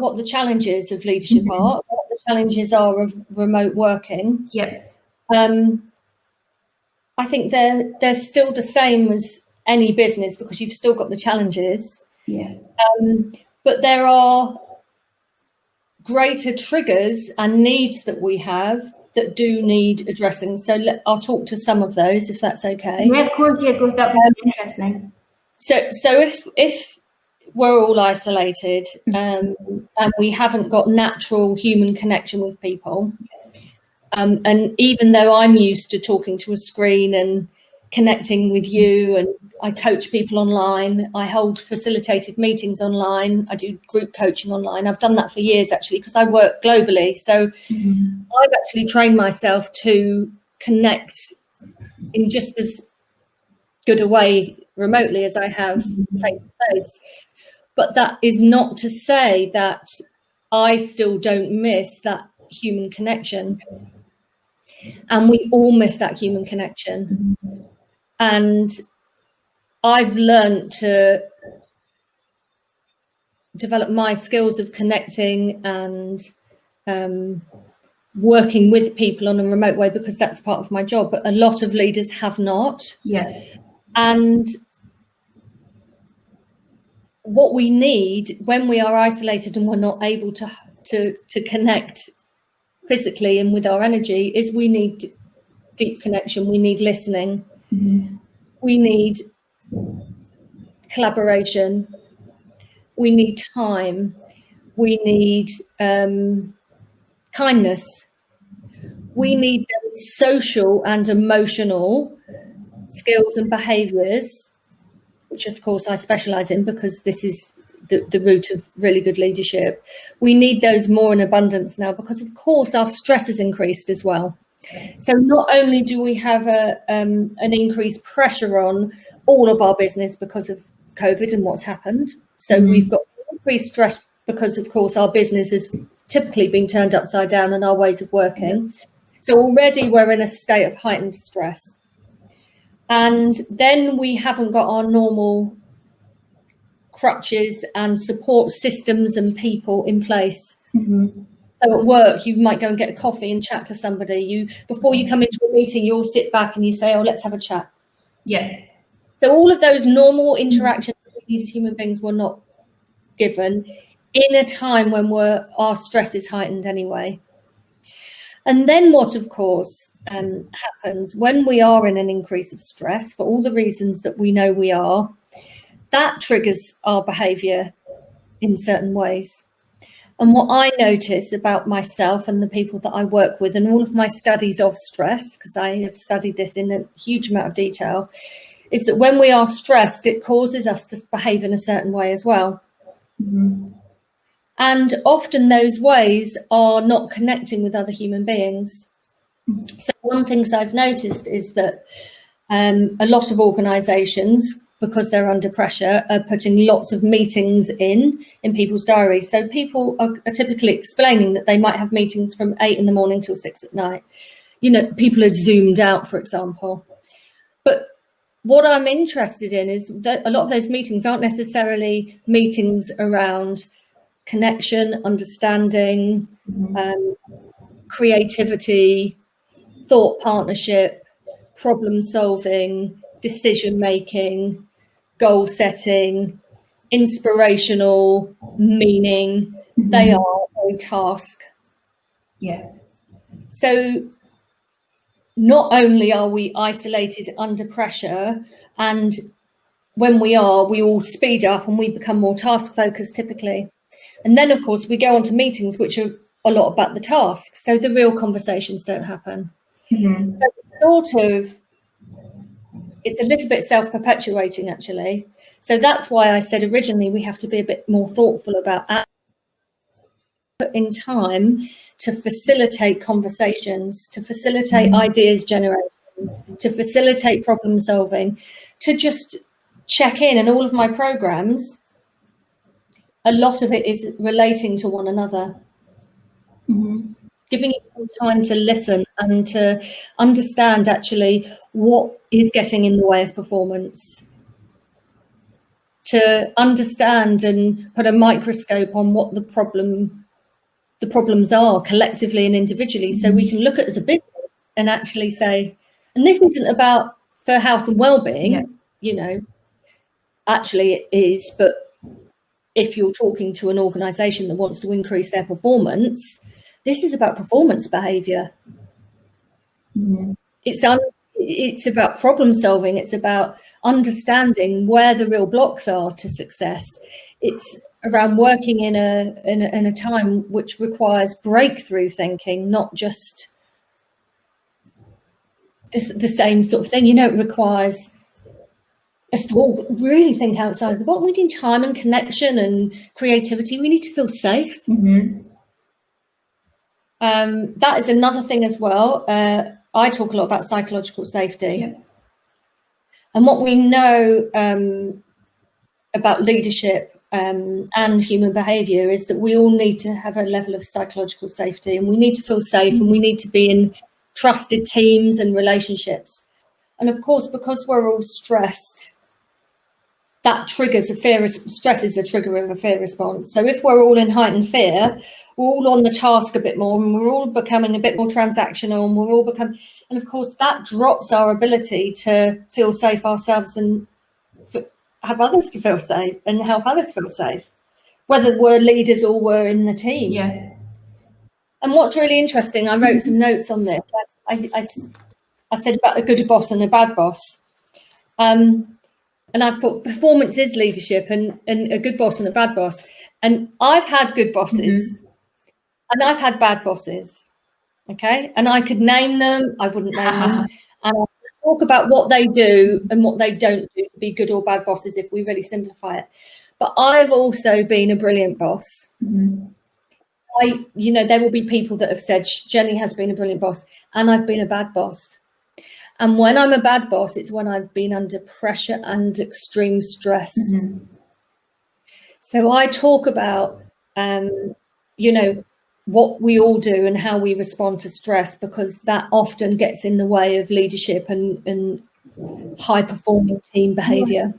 about what the challenges of leadership are, what the challenges are of remote working. Yeah. I think they're still the same as any business, because you've still got the challenges. Yeah. But there are greater triggers and needs that we have that do need addressing. So I'll talk to some of those, if that's okay. Yeah, of course. Yeah, good. That would be interesting. So if we're all isolated and we haven't got natural human connection with people, and even though I'm used to talking to a screen and connecting with you, and I coach people online, I hold facilitated meetings online, I do group coaching online. I've done that for years, actually, because I work globally. So I've actually trained myself to connect in just as good a way remotely as I have face to face. But that is not to say that I still don't miss that human connection. And we all miss that human connection. And I've learned to develop my skills of connecting and working with people on a remote way, because that's part of my job. But a lot of leaders have not. Yeah. And what we need when we are isolated and we're not able to connect physically and with our energy is we need deep connection. We need listening. We need collaboration. We need time. We need kindness. We need social and emotional skills and behaviours, which of course I specialise in because this is the root of really good leadership. We need those more in abundance now, because of course our stress has increased as well. So not only do we have an increased pressure on all of our business because of COVID and what's happened, so we've got increased stress because of course our business has typically been turned upside down and our ways of working. So already we're in a state of heightened stress. And then we haven't got our normal crutches and support systems and people in place. So at work, you might go and get a coffee and chat to somebody. Before you come into a meeting, you all sit back and you say, oh, let's have a chat. Yeah. So all of those normal interactions that we as human beings were not given in a time when our stress is heightened anyway. And then what, of course, happens when we are in an increase of stress, for all the reasons that we know we are, that triggers our behaviour in certain ways. And what I notice about myself and the people that I work with, and all of my studies of stress, because I have studied this in a huge amount of detail, is that when we are stressed, it causes us to behave in a certain way as well. And often those ways are not connecting with other human beings. So one thing I've noticed is that a lot of organisations, because they're under pressure, are putting lots of meetings in people's diaries. So people are typically explaining that they might have meetings from 8 in the morning till 6 at night. You know, people are zoomed out, for example. But what I'm interested in is that a lot of those meetings aren't necessarily meetings around connection, understanding, creativity, thought partnership, problem solving, decision making, goal setting, inspirational, meaning. They are a task. Yeah. So not only are we isolated under pressure, and when we are, we all speed up and we become more task focused typically. And then, of course, we go on to meetings which are a lot about the task. So the real conversations don't happen. So it's a little bit self-perpetuating, actually. So that's why I said originally we have to be a bit more thoughtful about in time to facilitate conversations, to facilitate ideas generation, to facilitate problem solving, to just check in. And all of my programs, a lot of it is relating to one another, giving you some time to listen and to understand actually what is getting in the way of performance, to understand and put a microscope on what the problems are collectively and individually, so we can look at it as a business and actually say, and this isn't about for health and well-being, you know, actually it is, but if you're talking to an organisation that wants to increase their performance, this is about performance behaviour. It's about problem solving. It's about understanding where the real blocks are to success. It's around working in a time which requires breakthrough thinking, not just the same sort of thing. You know, it requires us to all really think outside the box. We need time and connection and creativity. We need to feel safe. That is another thing as well. I talk a lot about psychological safety. And what we know about leadership and human behaviour is that we all need to have a level of psychological safety, and we need to feel safe, and we need to be in trusted teams and relationships. And of course, because we're all stressed, that triggers a fear. Stress is a trigger of a fear response. So if we're all in heightened fear, we're all on the task a bit more, and we're all becoming a bit more transactional, and and of course that drops our ability to feel safe ourselves and have others to feel safe and help others feel safe, whether we're leaders or we're in the team. And what's really interesting, I wrote some notes on this. I said about a good boss and a bad boss. And I thought performance is leadership, and a good boss and a bad boss. And I've had good bosses and I've had bad bosses. Okay. And I could name them, I wouldn't name them. And I'll talk about what they do and what they don't do to be good or bad bosses if we really simplify it. But I've also been a brilliant boss. You know, there will be people that have said Jenny has been a brilliant boss, and I've been a bad boss. And when I'm a bad boss, it's when I've been under pressure and extreme stress. So I talk about, you know, what we all do and how we respond to stress, because that often gets in the way of leadership and high performing team behaviour.